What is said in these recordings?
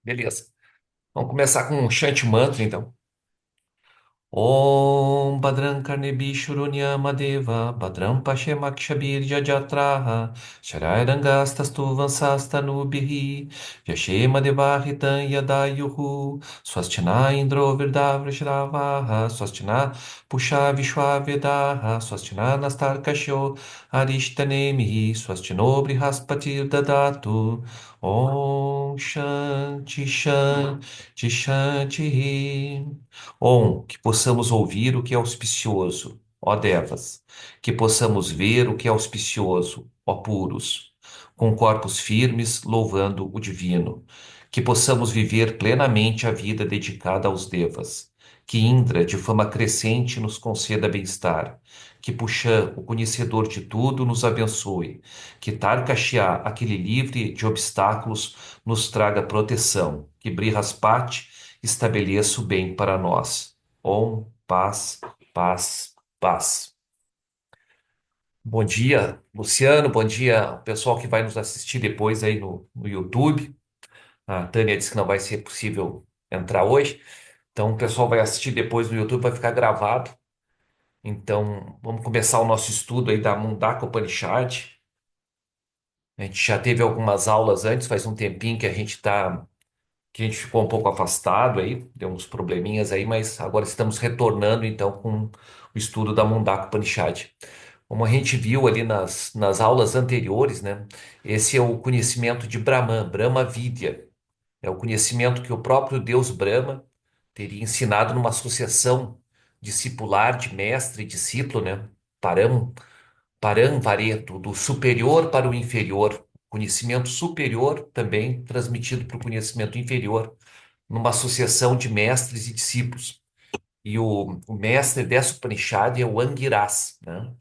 Beleza. Vamos começar com um chant mantra, então. Om Badram Karnebi Shurunyamadeva Badram Pashemakshbir Jajatraha Shararangastastu Vansastanubihi Vyashema Devahitan Yadayuhu Swastina Indro Virdavrishravaha Swastina Pusha Vishwavedaha Swastina Nastarkasho Arishtanemihi Swastino Brihaspatir Dadatu Om Shanti Shanti Shanti. Que possamos ouvir o que é auspicioso, ó Devas, que possamos ver o que é auspicioso, ó puros, com corpos firmes, louvando o divino, que possamos viver plenamente a vida dedicada aos Devas, que Indra, de fama crescente, nos conceda bem-estar, que Puxã, o conhecedor de tudo, nos abençoe, que Tarkashia, aquele livre de obstáculos, nos traga proteção, que Brihaspati estabeleça o bem para nós. Om, paz, paz, paz. Bom dia, Luciano. Bom dia, o pessoal que vai nos assistir depois aí no YouTube. A Tânia disse que não vai ser possível entrar hoje. Então, o pessoal vai assistir depois no YouTube, vai ficar gravado. Então, vamos começar o nosso estudo aí da Mundaka Upanishad. A gente já teve algumas aulas antes, faz um tempinho que a gente ficou um pouco afastado aí, deu uns probleminhas aí, mas agora estamos retornando então com o estudo da Mundaka Upanishad. Como a gente viu ali nas aulas anteriores, né? Esse é o conhecimento de Brahman, Brahma Vidya. É o conhecimento que o próprio Deus Brahma teria ensinado numa associação discipular de mestre e discípulo, né? Param, Paramvareto, do superior para o inferior. Conhecimento superior também transmitido para o conhecimento inferior numa associação de mestres e discípulos. E o mestre dessa Upanishad é o Angiras, né?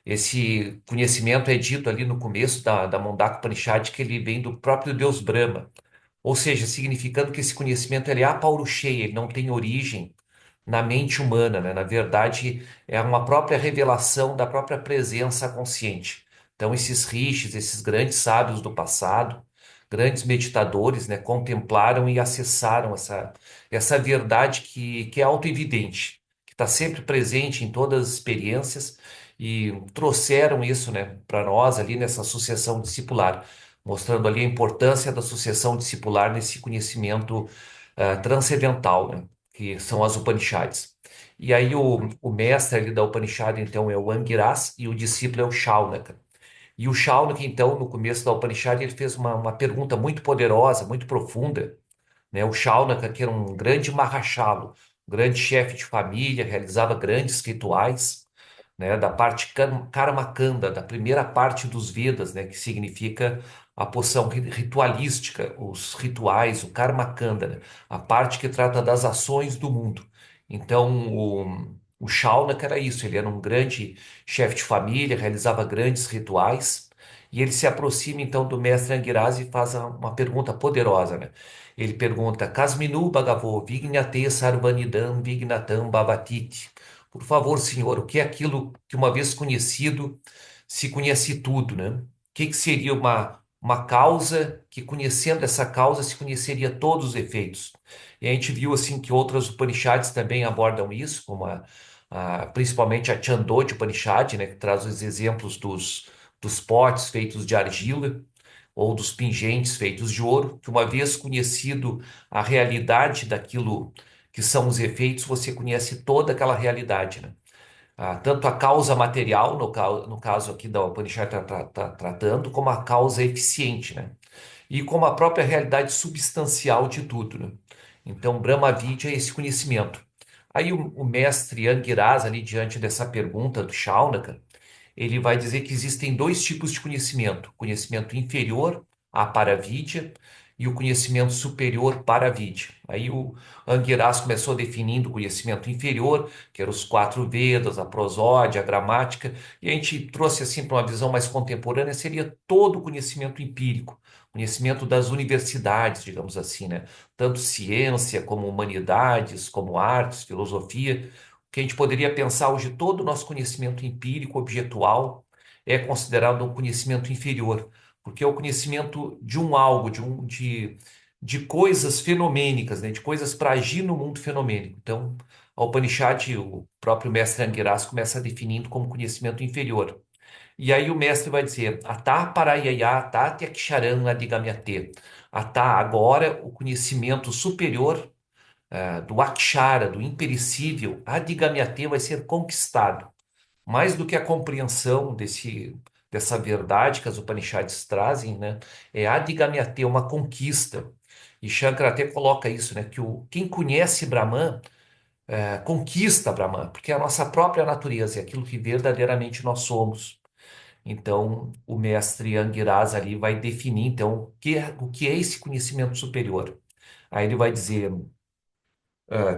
Esse conhecimento é dito ali no começo da Mundaka Upanishad que ele vem do próprio Deus Brahma, ou seja, significando que esse conhecimento ele é apaurucheia, ele não tem origem na mente humana, né? Na verdade, é uma própria revelação da própria presença consciente. Então, esses rishis, esses grandes sábios do passado, grandes meditadores, né, contemplaram e acessaram essa verdade que é autoevidente, que está sempre presente em todas as experiências e trouxeram isso, né, para nós ali nessa associação discipular, mostrando ali a importância da associação discipular nesse conhecimento transcendental, né? Que são as Upanishads. E aí o mestre ali da Upanishad, então, é o Angiras e o discípulo é o Shaunaka. E o Shaunaka, então, no começo da Upanishad, ele fez uma pergunta muito poderosa, muito profunda, né? O Shaunaka, que era um grande Mahashalo, um grande chefe de família, realizava grandes rituais, né? Da parte Karmakanda, da primeira parte dos Vedas, né? Que significa a porção ritualística, os rituais, o Karmakanda, né? A parte que trata das ações do mundo. Então, o Shaunaka era isso, ele era um grande chefe de família, realizava grandes rituais, e ele se aproxima então do mestre Angirasa e faz uma pergunta poderosa, né? Ele pergunta: Kasminu Bhagavo Vignate Sarvanidam Vignatam Bhavatiti. Por favor, senhor, o que é aquilo que uma vez conhecido se conhece tudo, né? O que seria uma causa que, conhecendo essa causa, se conheceria todos os efeitos? E a gente viu assim que outras Upanishads também abordam isso, como principalmente a Chandogya Upanishad, né, que traz os exemplos dos potes feitos de argila ou dos pingentes feitos de ouro, que uma vez conhecido a realidade daquilo que são os efeitos, você conhece toda aquela realidade, né? Tanto a causa material, no caso aqui da Upanishad tratando, como a causa eficiente, né? E como a própria realidade substancial de tudo, né? Então, Brahma Vidya é esse conhecimento. Aí o mestre Angiras, ali diante dessa pergunta do Shaunaka, ele vai dizer que existem dois tipos de conhecimento: conhecimento inferior, a Paravidya, e o conhecimento superior, Paravidya. Aí o Anguirás começou definindo o conhecimento inferior, que eram os quatro Vedas, a prosódia, a gramática, e a gente trouxe assim para uma visão mais contemporânea, seria todo o conhecimento empírico, conhecimento das universidades, digamos assim, né? Tanto ciência como humanidades, como artes, filosofia, que a gente poderia pensar hoje, todo o nosso conhecimento empírico, objetual, é considerado um conhecimento inferior, porque é o conhecimento de um algo, de coisas fenomênicas, né? De coisas para agir no mundo fenomênico. Então, a Upanishad, o próprio mestre Anguirás começa definindo como conhecimento inferior. E aí o mestre vai dizer, Atá parayaya tati aksharam adigamyate. Atá, agora o conhecimento superior do akshara, do imperecível, adigamyate vai ser conquistado. Mais do que a compreensão dessa verdade que as Upanishads trazem, né? É adigamyate, uma conquista. E Shankara até coloca isso, né? Que quem conhece Brahman conquista Brahman, porque é a nossa própria natureza, é aquilo que verdadeiramente nós somos. Então, o mestre Anguirás ali vai definir, então, o que é esse conhecimento superior. Aí ele vai dizer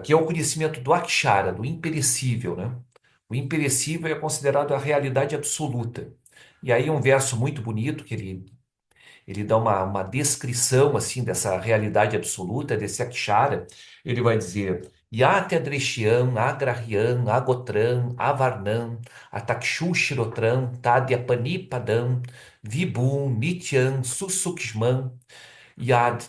que é o conhecimento do Akshara, do imperecível, né? O imperecível é considerado a realidade absoluta. E aí um verso muito bonito que ele dá uma descrição assim dessa realidade absoluta, desse Akshara. Ele vai dizer: Yatedreshyam, Agrahyam, Agotram, Avarnam, Atakshushirotram, Tadyapanipadam, Vibhum, Nityam, Susukshman, Yad,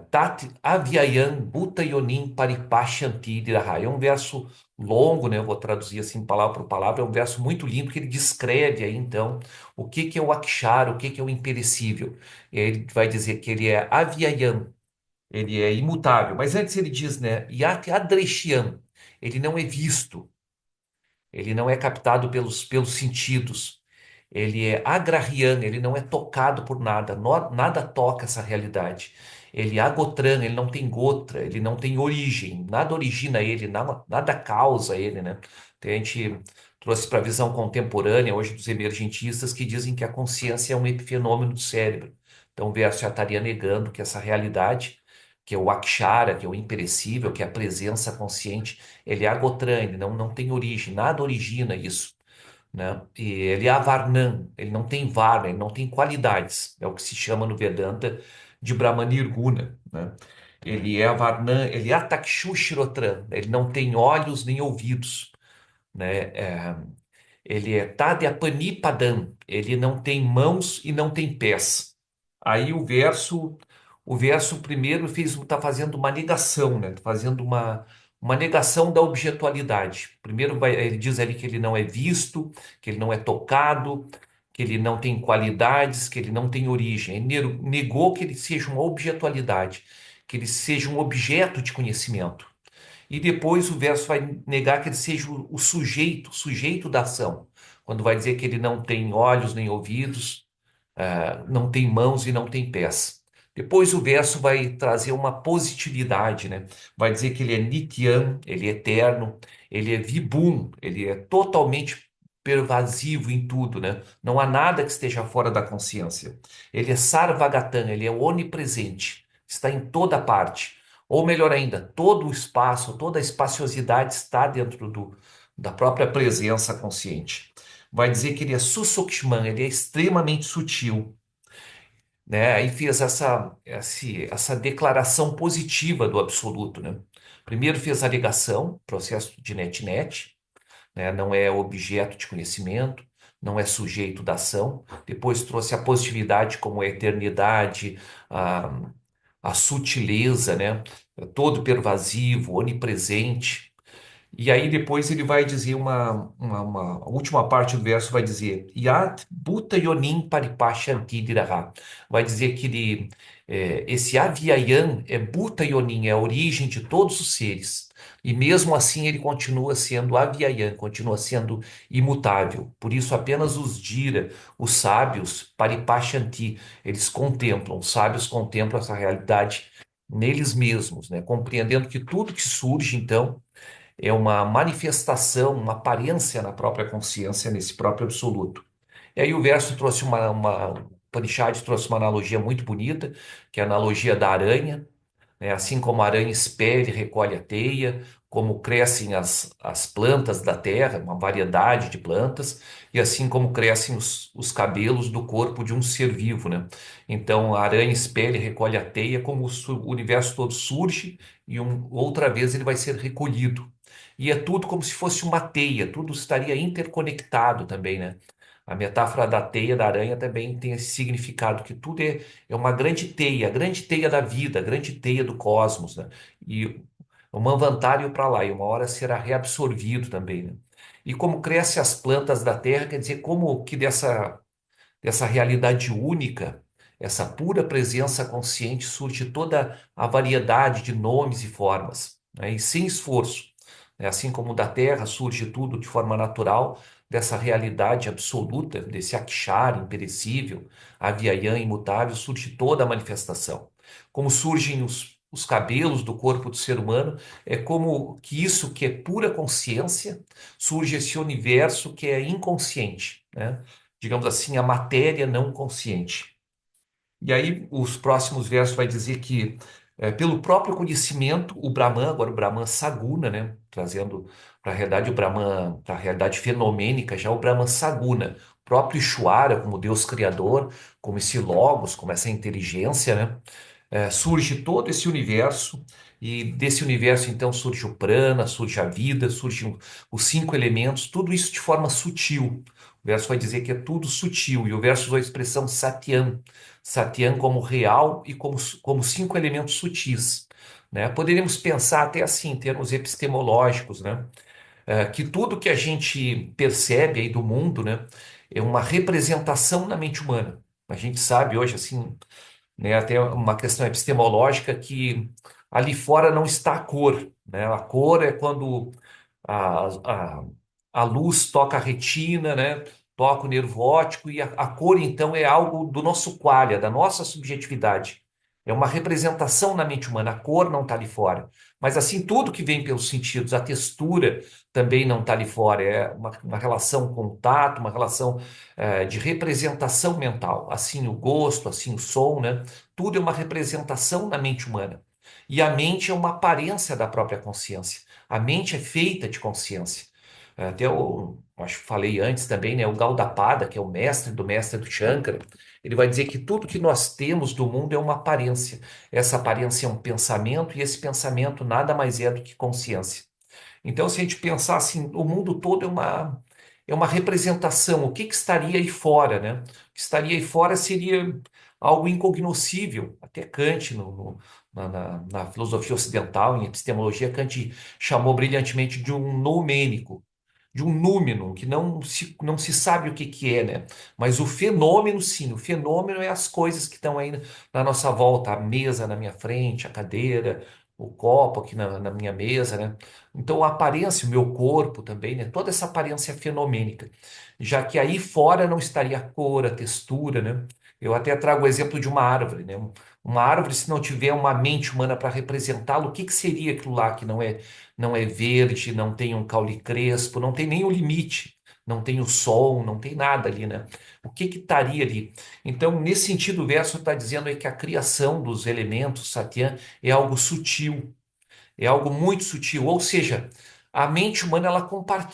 Tat Avyayam Bhuta Yonim Paripashanti Diraha. É um verso longo, né? Eu vou traduzir assim palavra por palavra. É um verso muito lindo que ele descreve aí então o que que é o Akshara, o que que é o imperecível. E aí ele vai dizer que ele é Avyayam, ele é imutável. Mas antes ele diz, né? Yat Adreshyam, ele não é visto, ele não é captado pelos sentidos. Ele é agrahiano, ele não é tocado por nada, nada toca essa realidade. Ele é agotran, ele não tem gotra, ele não tem origem, nada origina ele, nada causa ele, né? Então, a gente trouxe para a visão contemporânea hoje dos emergentistas que dizem que a consciência é um epifenômeno do cérebro. Então o verso já estaria negando que essa realidade, que é o akshara, que é o imperecível, que é a presença consciente, ele é agotran, ele não tem origem, nada origina isso, né? E ele é avarnan, ele não tem varna, ele não tem qualidades. É o que se chama no Vedanta de Brahmanirguna, né? Ele é avarnan, ele é atakshushirotran, ele não tem olhos nem ouvidos, né? Ele é tadyapanipadam, ele não tem mãos e não tem pés. Aí o verso primeiro está fazendo uma negação, né? Tá fazendo uma negação da objetualidade. Primeiro ele diz ali que ele não é visto, que ele não é tocado, que ele não tem qualidades, que ele não tem origem. Ele negou que ele seja uma objetualidade, que ele seja um objeto de conhecimento. E depois o verso vai negar que ele seja o sujeito da ação. Quando vai dizer que ele não tem olhos nem ouvidos, não tem mãos e não tem pés. Depois o verso vai trazer uma positividade, né? Vai dizer que ele é Nityan, ele é eterno, ele é Vibhum, ele é totalmente pervasivo em tudo, né? Não há nada que esteja fora da consciência. Ele é Sarvagatan, ele é onipresente, está em toda parte. Ou melhor ainda, todo o espaço, toda a espaciosidade está dentro da própria presença consciente. Vai dizer que ele é Susukshman, ele é extremamente sutil, né? Aí fez essa declaração positiva do absoluto, né? Primeiro fez a negação, processo de net-net, né? Não é objeto de conhecimento, não é sujeito da ação. Depois trouxe a positividade como a eternidade, a, a sutileza, né? Todo pervasivo, onipresente. E aí depois ele vai dizer a última parte do verso vai dizer Yat Bhuta Yonim Paripashanti Diraha. Vai dizer que esse Avyayam é Bhuta Yonim, é a origem de todos os seres. E mesmo assim ele continua sendo Avyayam, continua sendo imutável. Por isso apenas os Dira, os sábios, Paripashanti, eles contemplam, os sábios contemplam essa realidade neles mesmos, né? Compreendendo que tudo que surge então é uma manifestação, uma aparência na própria consciência, nesse próprio absoluto. E aí o verso trouxe o Upanishad trouxe uma analogia muito bonita, que é a analogia da aranha, né? Assim como a aranha espelha e recolhe a teia, como crescem as plantas da terra, uma variedade de plantas, e assim como crescem os cabelos do corpo de um ser vivo, né? Então a aranha espelha e recolhe a teia, como o universo todo surge e outra vez ele vai ser recolhido. E é tudo como se fosse uma teia, tudo estaria interconectado também, né? A metáfora da teia da aranha também tem esse significado, que tudo é uma grande teia, a grande teia da vida, a grande teia do cosmos, né? E o manvantário para lá, e uma hora será reabsorvido também, né? E como crescem as plantas da terra, quer dizer, como que dessa realidade única, essa pura presença consciente, surge toda a variedade de nomes e formas, né? E sem esforço. É assim como da Terra surge tudo de forma natural, dessa realidade absoluta, desse Akshar imperecível, Avyayam imutável, surge toda a manifestação. Como surgem os cabelos do corpo do ser humano, é como que isso que é pura consciência, surge esse universo que é inconsciente, né? Digamos assim, a matéria não consciente. E aí, os próximos versos vai dizer que, pelo próprio conhecimento, o Brahman, agora o Brahman Saguna, né, trazendo para a realidade o Brahman, para a realidade fenomênica, já o Brahman Saguna, o próprio Ishvara, como Deus Criador, como esse Logos, como essa inteligência, né, surge todo esse universo, e desse universo então surge o prana, surge a vida, surgem os cinco elementos, tudo isso de forma sutil. O verso vai dizer que é tudo sutil, e o verso usa a expressão Satyam, Satyam como real e como cinco elementos sutis. Né? Poderíamos pensar até assim, em termos epistemológicos, né? Que tudo que a gente percebe aí do mundo, né, é uma representação na mente humana. A gente sabe hoje, assim, né? Até uma questão epistemológica que ali fora não está a cor, né? A cor é quando a, a, a luz toca a retina, né? Toca o nervo óptico e a cor então é algo do nosso qualia, da nossa subjetividade. É uma representação na mente humana. A cor não está ali fora. Mas assim, tudo que vem pelos sentidos, a textura também não está ali fora. É uma relação com o tato, uma relação de representação mental. Assim o gosto, assim o som, né? Tudo é uma representação na mente humana. E a mente é uma aparência da própria consciência. A mente é feita de consciência. Até eu acho que falei antes também, né? O Gaudapada, que é o mestre do Shankara, ele vai dizer que tudo que nós temos do mundo é uma aparência. Essa aparência é um pensamento, e esse pensamento nada mais é do que consciência. Então, se a gente pensar assim, o mundo todo é uma representação. O que que estaria aí fora, né? O que estaria aí fora seria algo incognoscível. Até Kant, na filosofia ocidental, em epistemologia, Kant chamou brilhantemente de um noumênico, de um númeno, que não se sabe o que que é, né? Mas o fenômeno, sim, o fenômeno é as coisas que estão aí na nossa volta, a mesa na minha frente, a cadeira, o copo aqui na minha mesa, né? Então, a aparência, o meu corpo também, né? Toda essa aparência fenomênica, já que aí fora não estaria a cor, a textura, né? Eu até trago o exemplo de uma árvore, né? Uma árvore, se não tiver uma mente humana para representá-lo, o que que seria aquilo lá que não é verde, não tem um caule crespo, não tem nem o limite, não tem o sol, não tem nada ali, né? O que que estaria ali? Então, nesse sentido, o verso está dizendo aí que a criação dos elementos, Satya, é algo sutil, é algo muito sutil, ou seja, a mente humana,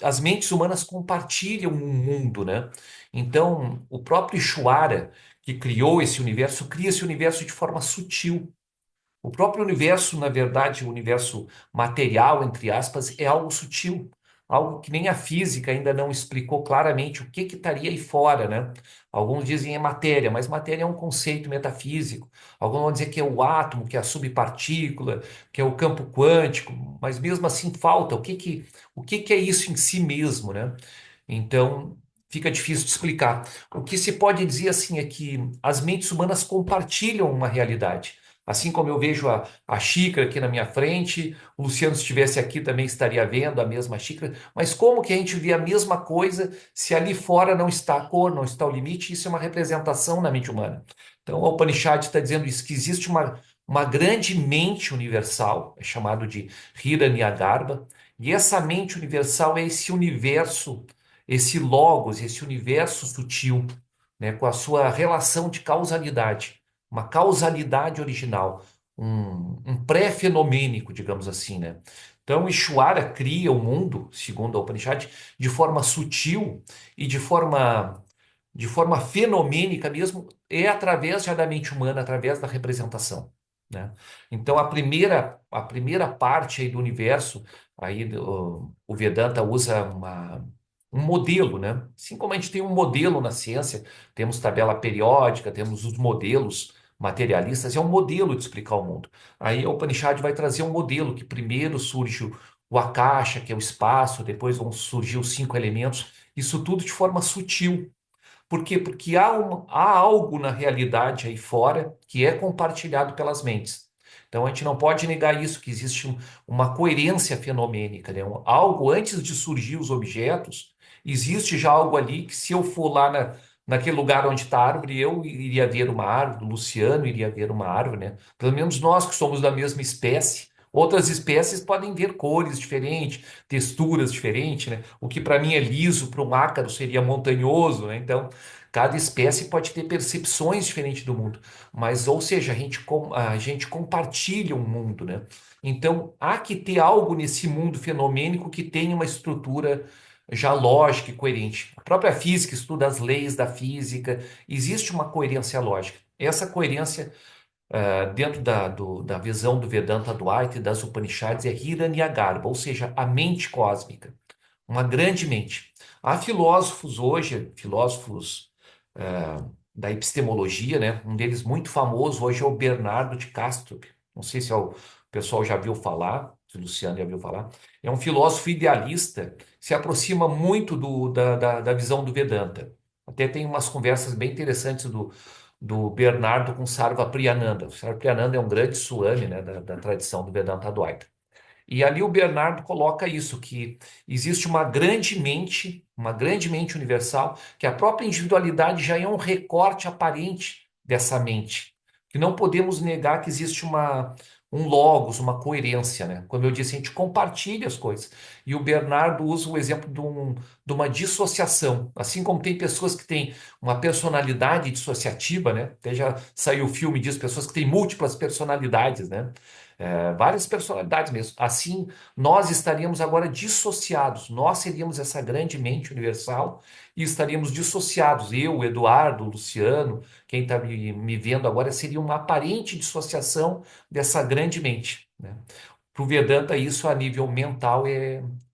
as mentes humanas compartilham um mundo, né? Então, o próprio Ishvara, que criou esse universo, cria esse universo de forma sutil. O próprio universo, na verdade, o universo material, entre aspas, é algo sutil, algo que nem a física ainda não explicou claramente o que que estaria aí fora, né? Alguns dizem é matéria, mas matéria é um conceito metafísico. Alguns vão dizer que é o átomo, que é a subpartícula, que é o campo quântico, mas mesmo assim falta. O que que é isso em si mesmo, né? Então, fica difícil de explicar. O que se pode dizer assim é que as mentes humanas compartilham uma realidade. Assim como eu vejo a xícara aqui na minha frente, o Luciano, se estivesse aqui, também estaria vendo a mesma xícara. Mas como que a gente vê a mesma coisa se ali fora não está a cor, não está o limite? Isso é uma representação na mente humana. Então, o Upanishad está dizendo isso, que existe uma grande mente universal, é chamado de Hiranyagarbha, e essa mente universal é esse universo, esse logos, esse universo sutil, né, com a sua relação de causalidade, uma causalidade original, um pré-fenomênico, digamos assim, né? Então, Ishvara cria o mundo, segundo a Upanishad, de forma sutil e de forma fenomênica mesmo, é através já da mente humana, através da representação, né? Então, a primeira parte aí do universo, aí o Vedanta usa um modelo, né? Assim como a gente tem um modelo na ciência, temos tabela periódica, temos os modelos materialistas, é um modelo de explicar o mundo. Aí a Upanishad vai trazer um modelo que primeiro surge o Akasha, que é o espaço, depois vão surgir os cinco elementos, isso tudo de forma sutil. Por quê? Porque há algo na realidade aí fora que é compartilhado pelas mentes. Então a gente não pode negar isso, que existe uma coerência fenomênica, né? Algo antes de surgir os objetos, existe já algo ali que se eu for lá naquele lugar onde está a árvore, eu iria ver uma árvore, o Luciano iria ver uma árvore, né? Pelo menos nós que somos da mesma espécie. Outras espécies podem ver cores diferentes, texturas diferentes, né? O que para mim é liso, para um ácaro seria montanhoso, né? Então, cada espécie pode ter percepções diferentes do mundo, mas, ou seja, a gente compartilha um mundo, né? Então, há que ter algo nesse mundo fenomênico que tenha uma estrutura já lógica e coerente. A própria física estuda as leis da física, existe uma coerência lógica. Essa coerência, dentro da visão do Vedanta Advaita e das Upanishads, é Hiranyagarbha, ou seja, a mente cósmica, uma grande mente. Há filósofos hoje, filósofos da epistemologia, né? Um deles muito famoso hoje é o Bernardo de Castro. Não sei se o pessoal já viu falar, se o Luciano já viu falar. É um filósofo idealista, se aproxima muito da visão do Vedanta. Até tem umas conversas bem interessantes do Bernardo com Sarva Priyananda. O Sarva Priyananda é um grande Swami, né, da tradição do Vedanta Advaita. E ali o Bernardo coloca isso, que existe uma grande mente universal, que a própria individualidade já é um recorte aparente dessa mente, que não podemos negar que existe um logos, uma coerência, né? Como eu disse, a gente compartilha as coisas. E o Bernardo usa o exemplo de uma dissociação. Assim como tem pessoas que têm uma personalidade dissociativa, né? Até já saiu o filme disso, pessoas que têm múltiplas personalidades, né? Várias personalidades mesmo. Assim, nós estaríamos agora dissociados. Nós seríamos essa grande mente universal e estaríamos dissociados. Eu, o Eduardo, o Luciano, quem está me vendo agora, seria uma aparente dissociação dessa grande mente, né? Para o Vedanta, isso a nível mental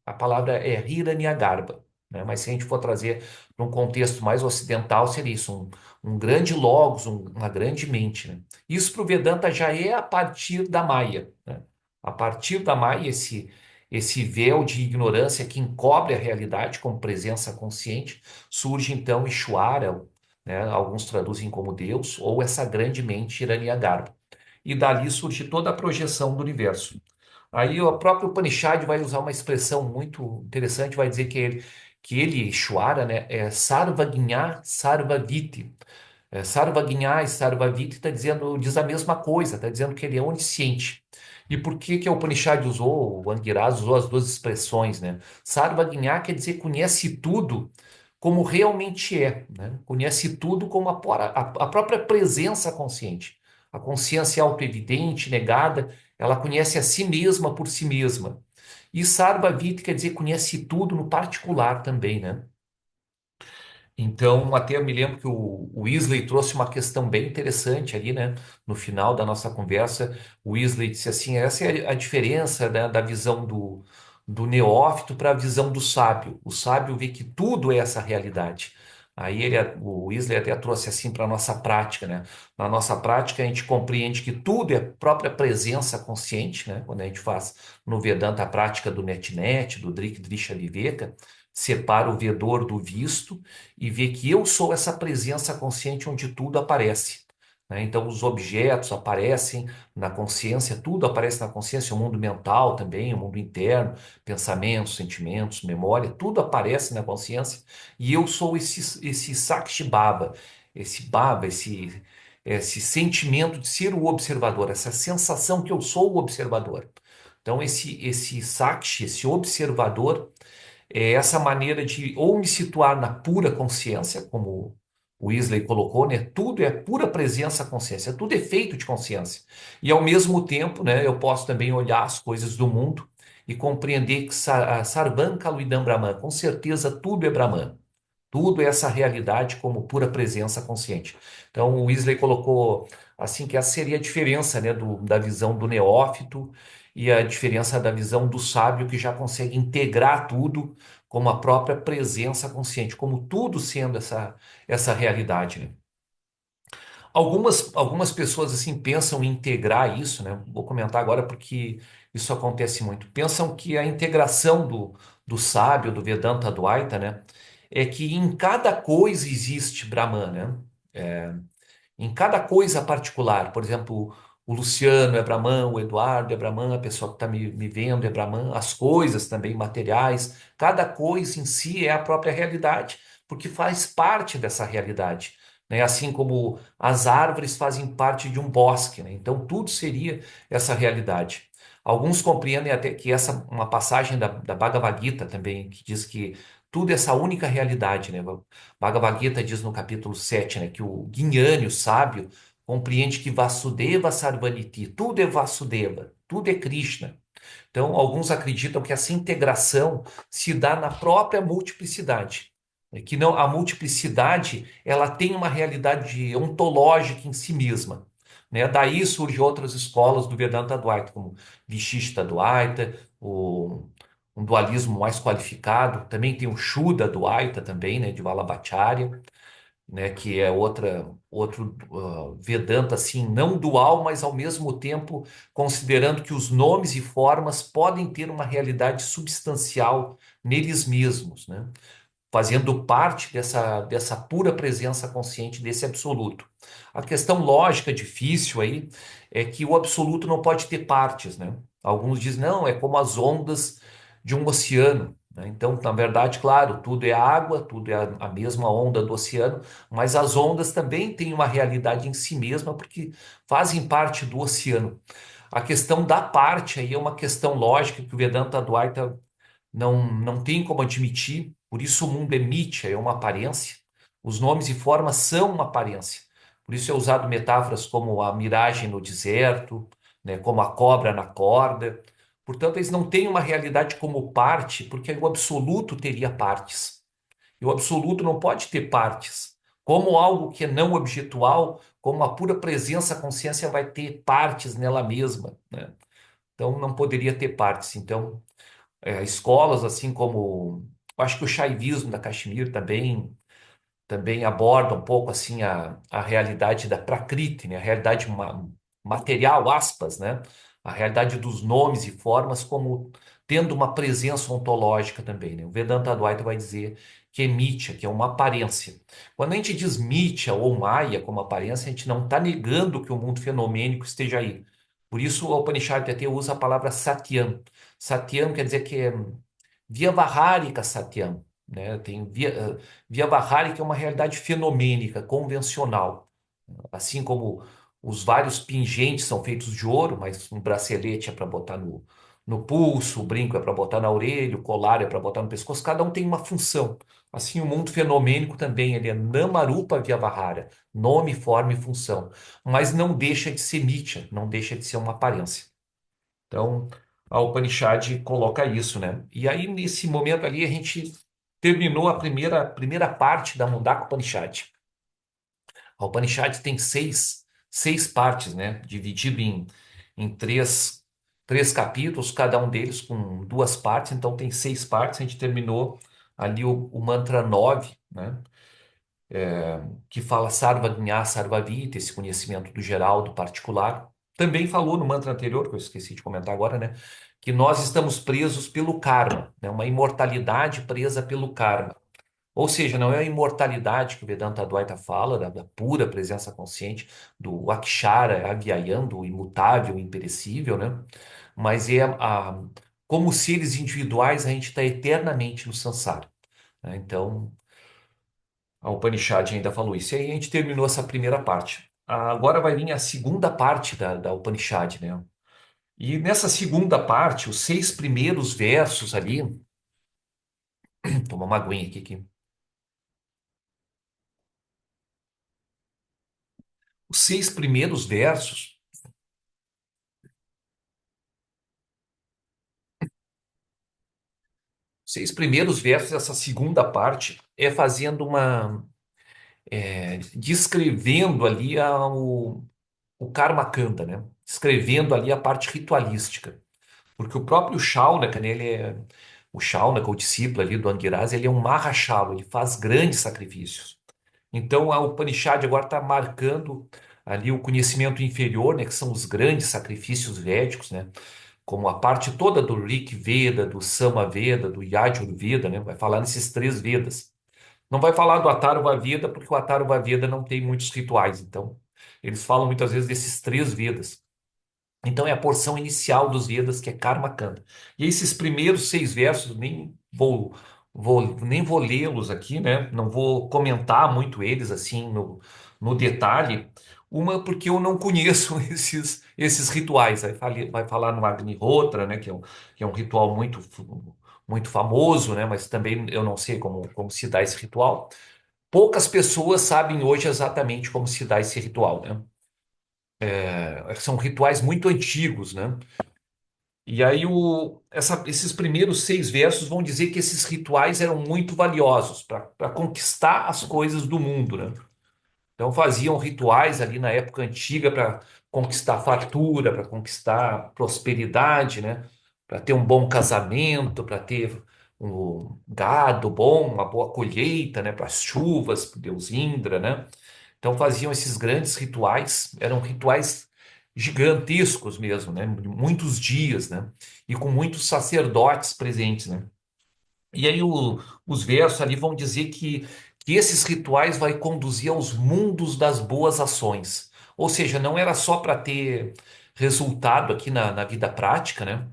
a palavra é Hiranyagarbha, né? Mas se a gente for trazer para um contexto mais ocidental, seria isso, um grande logos, uma grande mente, né? Isso para o Vedanta já é a partir da Maya, né? A partir da Maya, esse véu de ignorância que encobre a realidade como presença consciente, surge então Ishvara, né? Alguns traduzem como Deus, ou essa grande mente Hiranyagarbha. E dali surge toda a projeção do universo. Aí o próprio Upanishad vai usar uma expressão muito interessante, vai dizer que ele, Ishvara, né, é Sarvagnya Sarvaviti. Sarvagnya e Sarvaviti diz a mesma coisa, está dizendo que ele é onisciente. E por que que a Upanishad usou, o Angiras usou as duas expressões, né? Sarvagnya quer dizer conhece tudo como realmente é, né? Conhece tudo como a própria presença consciente. A consciência é autoevidente, negada, ela conhece a si mesma por si mesma. E Sarvaviti quer dizer conhece tudo no particular também, né? Então, até eu me lembro que o Weasley trouxe uma questão bem interessante ali, né? No final da nossa conversa, o Weasley disse assim: essa é a diferença, né, da visão do neófito para a visão do sábio. O sábio vê que tudo é essa realidade. Aí o Weasley até trouxe assim para a nossa prática, né? Na nossa prática, a gente compreende que tudo é a própria presença consciente, né? Quando a gente faz no Vedanta a prática do Net-Net, do Drik Drisha Viveka, separa o vedor do visto e ver que eu sou essa presença consciente onde tudo aparece, né? Então, os objetos aparecem na consciência, tudo aparece na consciência, o mundo mental também, o mundo interno, pensamentos, sentimentos, memória, tudo aparece na consciência, e eu sou esse Sakshi Baba, esse sentimento de ser o observador, essa sensação que eu sou o observador. Então, esse Sakshi, esse observador, é essa maneira de ou me situar na pura consciência, como o Weasley colocou, né? Tudo é pura presença consciência, tudo é feito de consciência. E ao mesmo tempo, né, eu posso também olhar as coisas do mundo e compreender que Sarvam Kaluidam Brahman, com certeza tudo é Brahman. Tudo é essa realidade como pura presença consciente. Então, o Weasley colocou assim que essa seria a diferença, né, da visão do neófito e a diferença da visão do sábio que já consegue integrar tudo como a própria presença consciente, como tudo sendo essa realidade, né? Algumas pessoas assim pensam em integrar isso, né? Vou comentar agora porque isso acontece muito. Pensam que a integração do sábio, do Vedanta Advaita, né? É que em cada coisa existe Brahman, né? Em cada coisa particular. Por exemplo, o Luciano é Brahman, o Eduardo é Brahman, a pessoa que está me vendo é Brahman, as coisas também materiais. Cada coisa em si é a própria realidade, porque faz parte dessa realidade. Né? Assim como as árvores fazem parte de um bosque, né? Então tudo seria essa realidade. Alguns compreendem até que essa uma passagem da Bhagavad Gita também, que diz que tudo é essa única realidade, né? Bhagavad Gita diz no capítulo 7, né, que o Jnani, o sábio, compreende que Vasudeva Sarvaniti, tudo é Vasudeva, tudo é Krishna. Então, alguns acreditam que essa integração se dá na própria multiplicidade, né, que não a multiplicidade ela tem uma realidade ontológica em si mesma. Né? Daí surgem outras escolas do Vedanta Advaita, como Vishishta Advaita, um dualismo mais qualificado. Também tem o Shuddha Advaita também, né, de Vallabhacharya, né, que é outro Vedanta assim, não dual, mas ao mesmo tempo considerando que os nomes e formas podem ter uma realidade substancial neles mesmos, né? Fazendo parte dessa pura presença consciente desse absoluto. A questão lógica difícil aí é que o absoluto não pode ter partes, né? Alguns dizem, não, é como as ondas de um oceano, né? Então, na verdade, claro, tudo é água, tudo é a mesma onda do oceano, mas as ondas também têm uma realidade em si mesma porque fazem parte do oceano. A questão da parte aí é uma questão lógica que o Vedanta Advaita não tem como admitir, por isso o mundo é mítia, é uma aparência. Os nomes e formas são uma aparência. Por isso é usado metáforas como a miragem no deserto, né, como a cobra na corda. Portanto, eles não têm uma realidade como parte, porque o absoluto teria partes. E o absoluto não pode ter partes. Como algo que é não objetual, como a pura presença, a consciência vai ter partes nela mesma, né? Então não poderia ter partes. Então escolas assim como, eu acho que o Shaivismo da Kashmir também aborda um pouco assim a realidade da Prakriti, né? A realidade material, aspas, né? A realidade dos nomes e formas como tendo uma presença ontológica também, né? O Vedanta Advaita vai dizer que é mítya, que é uma aparência. Quando a gente diz mítya ou maya como aparência, a gente não está negando que o mundo fenomênico esteja aí. Por isso o Upanishad até usa a palavra Satyam. Satyam quer dizer que é Vyavaharika Satyam, né? Tem Vyavaharika é uma realidade fenomênica, convencional. Assim como os vários pingentes são feitos de ouro, mas um bracelete é para botar no pulso, o brinco é para botar na orelha, o colar é para botar no pescoço, cada um tem uma função. Assim, o mundo fenomênico também, ele é Namarupa Vyavahara, nome, forma e função. Mas não deixa de ser nitya, não deixa de ser uma aparência. Então, a Upanishad coloca isso, né? E aí, nesse momento ali, a gente terminou a primeira parte da Mundaka Upanishad. A Upanishad tem seis partes, né? Dividido em três capítulos, cada um deles com duas partes, então tem seis partes. A gente terminou ali o mantra 9, né? Que fala Sarvagnya Sarvavita, esse conhecimento do geral, do particular. Também falou no mantra anterior, que eu esqueci de comentar agora, né? Que nós estamos presos pelo karma, né? Uma imortalidade presa pelo karma. Ou seja, não é a imortalidade que o Vedanta Advaita fala, da pura presença consciente, do Akshara, Avyayam, do imutável, imperecível, né? Mas é como seres individuais, a gente está eternamente no samsara, né? Então, a Upanishad ainda falou isso. E aí a gente terminou essa primeira parte. Agora vai vir a segunda parte da Upanishad, né? E nessa segunda parte, os seis primeiros versos ali, toma uma aguinha aqui. Os seis primeiros versos, seis primeiros versos dessa segunda parte é fazendo descrevendo ali o Karma Kanda, né? Escrevendo ali a parte ritualística. Porque o próprio Shaunaka, né, o Shaunaka, o discípulo ali do Angiras, ele é um Mahashala, ele faz grandes sacrifícios. Então a Upanishad agora está marcando ali o conhecimento inferior, né, que são os grandes sacrifícios védicos, né, como a parte toda do Rig Veda, do Sama Veda, do Yajur Veda, né, vai falar nesses três Vedas. Não vai falar do Atharva Veda, porque o Atharva Veda não tem muitos rituais, então eles falam muitas vezes desses três Vedas. Então é a porção inicial dos Vedas, que é Karma Kanda. E esses primeiros 6 versos, nem vou lê-los aqui, né? Não vou comentar muito eles assim no detalhe. Uma, porque eu não conheço esses rituais. Aí vai falar no Agnihotra, né? Que é um ritual muito famoso, né? Mas também eu não sei como se dá esse ritual. Poucas pessoas sabem hoje exatamente como se dá esse ritual, né? São rituais muito antigos, né? E aí esses primeiros 6 versos vão dizer que esses rituais eram muito valiosos para conquistar as coisas do mundo, né? Então faziam rituais ali na época antiga para conquistar fartura, para conquistar prosperidade, né? Para ter um bom casamento, para ter um gado bom, uma boa colheita, né? Para as chuvas, para Deus Indra, né? Então faziam esses grandes rituais, eram rituais gigantescos mesmo, né? De muitos dias, né? E com muitos sacerdotes presentes, né? E aí os versos ali vão dizer que esses rituais vai conduzir aos mundos das boas ações. Ou seja, não era só para ter resultado aqui na vida prática, né?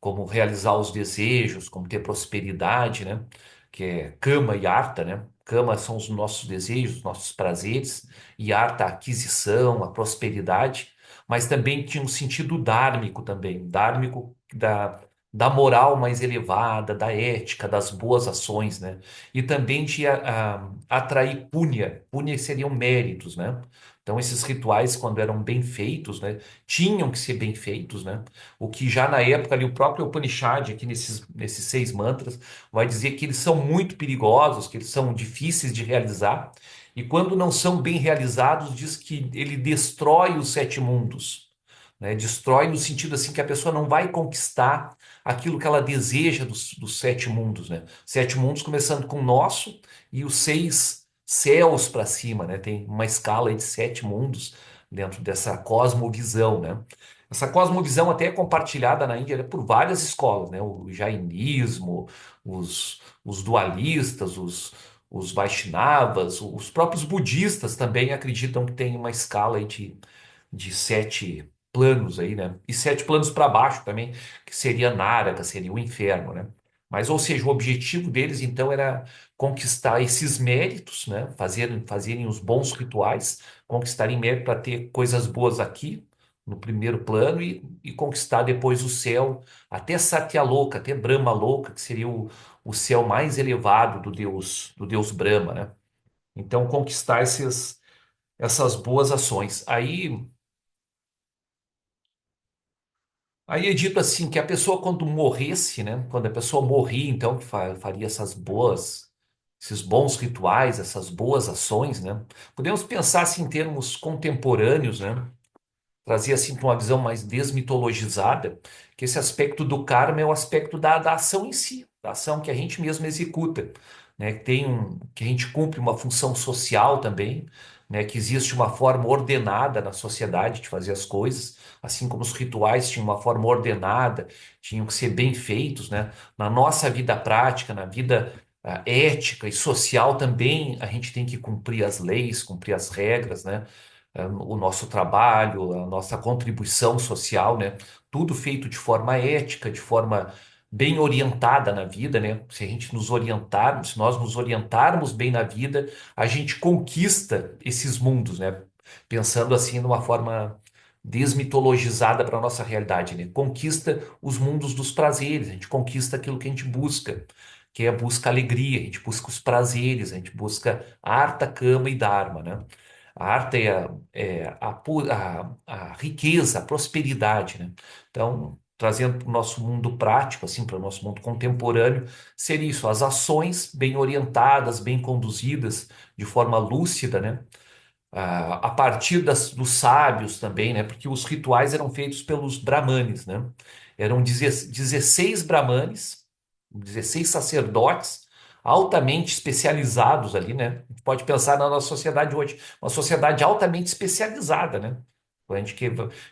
Como realizar os desejos, como ter prosperidade, né? Que é Kama e Artha, né? Kama são os nossos desejos, os nossos prazeres, e Artha a aquisição, a prosperidade, mas também tinha um sentido dármico também, dármico da moral mais elevada, da ética, das boas ações, né? E também de atrair punya, punya seriam méritos, né? Então esses rituais, quando eram bem feitos, né, tinham que ser bem feitos, né? O que já na época ali, o próprio Upanishad, aqui nesses 6 mantras, vai dizer que eles são muito perigosos, que eles são difíceis de realizar. E quando não são bem realizados, diz que ele destrói os 7 mundos. Né? Destrói no sentido assim que a pessoa não vai conquistar aquilo que ela deseja dos 7 mundos, né? 7 mundos começando com o nosso e os 6 céus para cima, né? Tem uma escala aí de 7 mundos dentro dessa cosmovisão, né? Essa cosmovisão até é compartilhada na Índia, né, por várias escolas, né? O jainismo, os dualistas, os Vaishnavas, os próprios budistas também acreditam que tem uma escala aí de 7 planos aí, né? E 7 planos para baixo também, que seria Náraka, seria o inferno, né? Mas, ou seja, o objetivo deles então era conquistar esses méritos, né? Fazerem os bons rituais, conquistarem mérito para ter coisas boas aqui no primeiro plano e conquistar depois o céu, até Satyaloka, até Brahma Loka, que seria o céu mais elevado do Deus Brahma, né? Então, conquistar essas boas ações. Aí é dito assim que a pessoa quando morresse, né? Quando a pessoa morria, então que faria esses bons rituais, essas boas ações, né? Podemos pensar assim em termos contemporâneos, né? Trazer assim para uma visão mais desmitologizada, que esse aspecto do karma é o aspecto da ação em si, da ação que a gente mesmo executa, né? Que a gente cumpre uma função social também, né? Que existe uma forma ordenada na sociedade de fazer as coisas, assim como os rituais tinham uma forma ordenada, tinham que ser bem feitos, né? Na nossa vida prática, na vida ética e social também, a gente tem que cumprir as leis, cumprir as regras, né? O nosso trabalho, a nossa contribuição social, né? Tudo feito de forma ética, de forma bem orientada na vida, né? Se a gente nos orientarmos, se nós nos orientarmos bem na vida, a gente conquista esses mundos, né? Pensando assim numa forma desmitologizada para a nossa realidade, né? Conquista os mundos dos prazeres, a gente conquista aquilo que a gente busca, que é busca alegria, a gente busca os prazeres, a gente busca arta, kama e dharma, né? A arte a riqueza, a prosperidade, né? Então, trazendo para o nosso mundo prático, assim, para o nosso mundo contemporâneo, seria isso, as ações bem orientadas, bem conduzidas, de forma lúcida, né? a partir dos sábios também, né? Porque os rituais eram feitos pelos brahmanes, né? Eram 16 brahmanes, 16 sacerdotes altamente especializados ali, né? A gente pode pensar na nossa sociedade hoje, uma sociedade altamente especializada, né? Quando a gente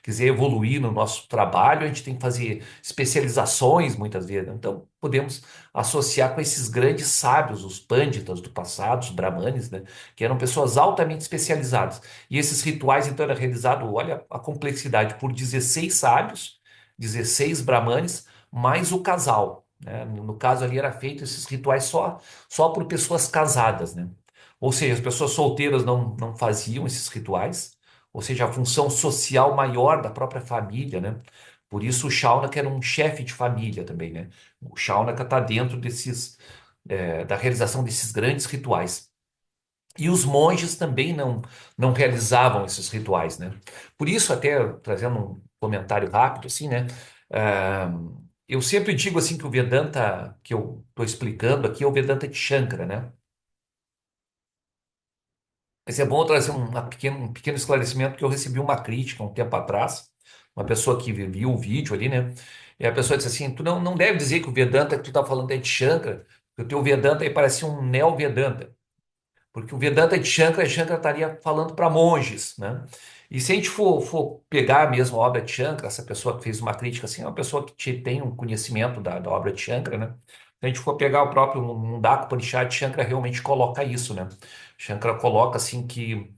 quiser evoluir no nosso trabalho, a gente tem que fazer especializações muitas vezes, né? Então, podemos associar com esses grandes sábios, os pânditas do passado, os brahmanes, né? Que eram pessoas altamente especializadas. E esses rituais, então, eram realizados, olha a complexidade, por 16 sábios, 16 brahmanes, mais o casal, né? No caso ali, era feito esses rituais só por pessoas casadas, né? Ou seja, as pessoas solteiras não faziam esses rituais, ou seja, a função social maior da própria família, né? Por isso o Shaunaka era um chefe de família também, né? O Shaunaka está dentro da realização desses grandes rituais. E os monges também não realizavam esses rituais, né? Por isso, até trazendo um comentário rápido, assim, né? ah, eu sempre digo assim que o Vedanta que eu estou explicando aqui é o Vedanta de Shankara, né? Mas é bom trazer um pequeno esclarecimento que eu recebi uma crítica um tempo atrás, uma pessoa que viu o vídeo ali, né? E a pessoa disse assim, tu não deve dizer que o Vedanta que tu está falando é de Shankara, porque o teu Vedanta aí parece um neo-Vedanta. Porque o Vedanta de Shankara, Shankara estaria falando para monges, né? E se a gente for pegar mesmo a obra de Shankara, essa pessoa que fez uma crítica assim, é uma pessoa que tem um conhecimento da obra de Shankara, né? Se a gente for pegar o próprio Mundaka Upanishad, Shankara realmente coloca isso, né? Shankara coloca assim que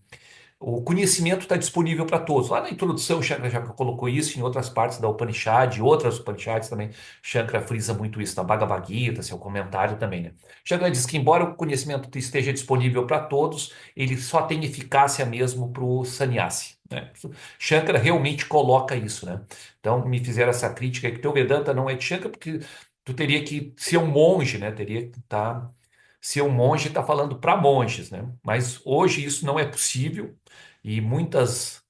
o conhecimento está disponível para todos. Lá na introdução, Shankara já colocou isso, em outras partes da Upanishad, e outras Upanishads também, Shankara frisa muito isso, na Bhagavad Gita, seu comentário também, né? Shankara diz que, embora o conhecimento esteja disponível para todos, ele só tem eficácia mesmo para o sannyasi, né? Shankara realmente coloca isso, né? Então, me fizeram essa crítica que teu Vedanta não é de Shankara, porque tu teria que ser um monge, né? Teria que estar. Ser um monge está falando para monges, né? Mas hoje isso não é possível e muitas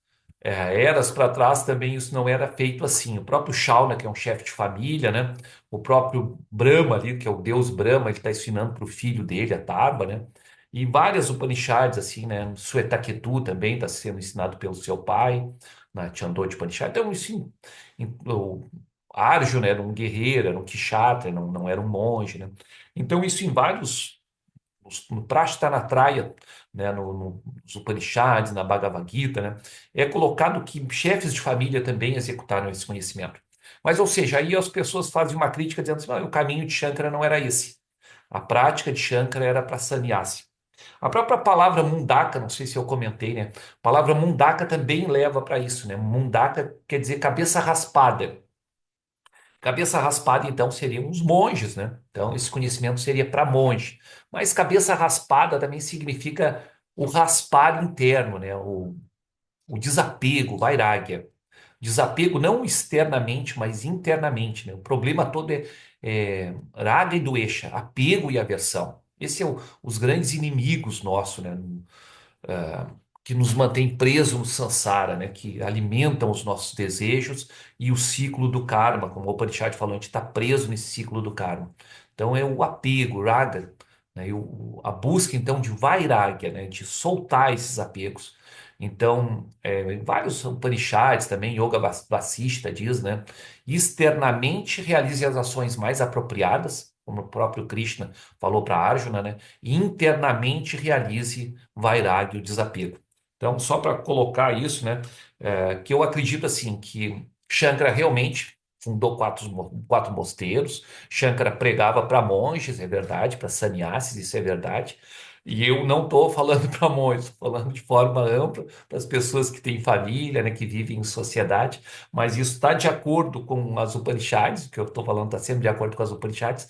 eras para trás também isso não era feito assim. O próprio Shauna, que é um chefe de família, né? O próprio Brahma ali, que é o deus Brahma, ele está ensinando para o filho dele, a Tarva, né? E várias Upanishads, assim, né? Swetaketu também está sendo ensinado pelo seu pai, na Chandogya Upanishad. Então, isso, o Arjuna era um guerreiro, era um kshatriya, não era um monge, né? Então, isso em vários no Prashtanathraya, né, nos Upanishads, na Bhagavad Gita, né, é colocado que chefes de família também executaram esse conhecimento. Mas, ou seja, aí as pessoas fazem uma crítica dizendo assim, o caminho de Shankara não era esse. A prática de Shankara era para sannyasi. A própria palavra mundaka, não sei se eu comentei, né? A palavra mundaka também leva para isso, né? Mundaka quer dizer cabeça raspada. Cabeça raspada, então, seriam os monges, né? Então, esse conhecimento seria para monge. Mas cabeça raspada também significa o raspar interno, né? O desapego, vairagya. Desapego não externamente, mas internamente, né? O problema todo é raga e doesha, apego e aversão. Esses são os grandes inimigos nossos, né? Que nos mantém presos no samsara, né? Que alimentam os nossos desejos e o ciclo do karma, como o Upanishad falou, a gente está preso nesse ciclo do karma. Então é o apego, raga, né? E a busca então de vairagya, né? De soltar esses apegos. Então, em vários Upanishads também, Yoga Vasista diz, né? Externamente realize as ações mais apropriadas, como o próprio Krishna falou para Arjuna, né? E internamente realize vairagya, o desapego. Então, só para colocar isso, né, que eu acredito assim que Shankara realmente fundou quatro mosteiros. Shankara pregava para monges, é verdade, para sannyasis, isso é verdade. E eu não estou falando para monges, estou falando de forma ampla para as pessoas que têm família, né, que vivem em sociedade. Mas isso está de acordo com as Upanishads, o que eu estou falando está sempre de acordo com as Upanishads.